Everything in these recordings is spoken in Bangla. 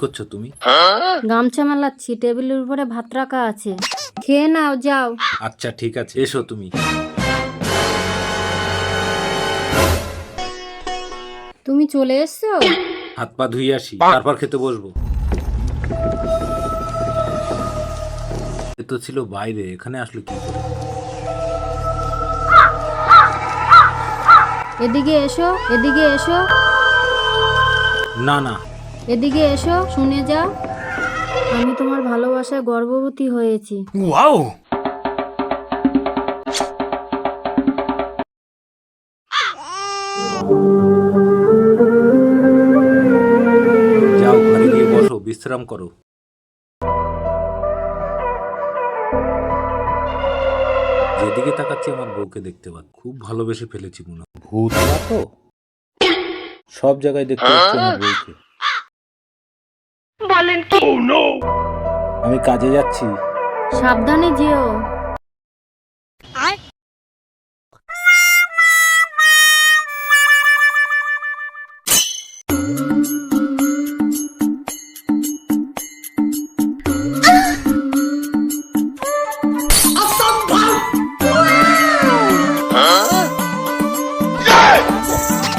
করছো তুমি? গামছা মেলাচ্ছি, টেবিলের উপরে ভাত রাখা আছে, খেয়ে নাও, যাও। আচ্ছা ঠিক আছে, এসো তুমি। তুমি চলে এসছো? হাত পা ধুয়ে আসি, তারপর খেতে বসবো। এ তো ছিল বাইরে, এখানে আসলো কি করে? এদিকে এসো, এদিকে এসো, না না, এদিকে এসো, শুনে যাও। আমি তোমার ভালোবাসায় গর্ভবতী হয়েছি। ওয়াও! যাও ঘরে গিয়ে বসো, বিশ্রাম করো। যেদিকে তাকাচ্ছি আমার বউকে দেখতে পাচ্ছি। খুব ভালোবেসে ফেলেছি মনে হয়। ভূত না তো? সব জায়গায় দেখতে পাচ্ছি আমার বউকে। বলেন কি? আমি কাজে যাচ্ছি। সাবধানে যেও।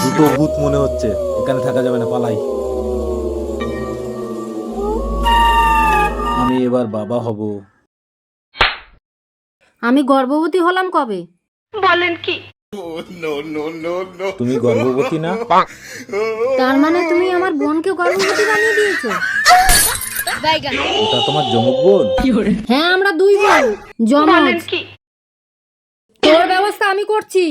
দুটো ভূত মনে হচ্ছে, এখানে থাকা যাবে না, পালাই। আমি এবার বাবা হব। আমি গর্ভবতী হলাম কবে? বলেন কি? তুমি গর্ভবতী না? তার মানে তুমি আমার বোনকে গর্ভবতী বানিয়ে দিয়েছো? ওটা তোমার জমক বোন? হ্যাঁ, আমরা দুই বোন, জমজ। বলেন কি? তোর ব্যবস্থা আমি করছি।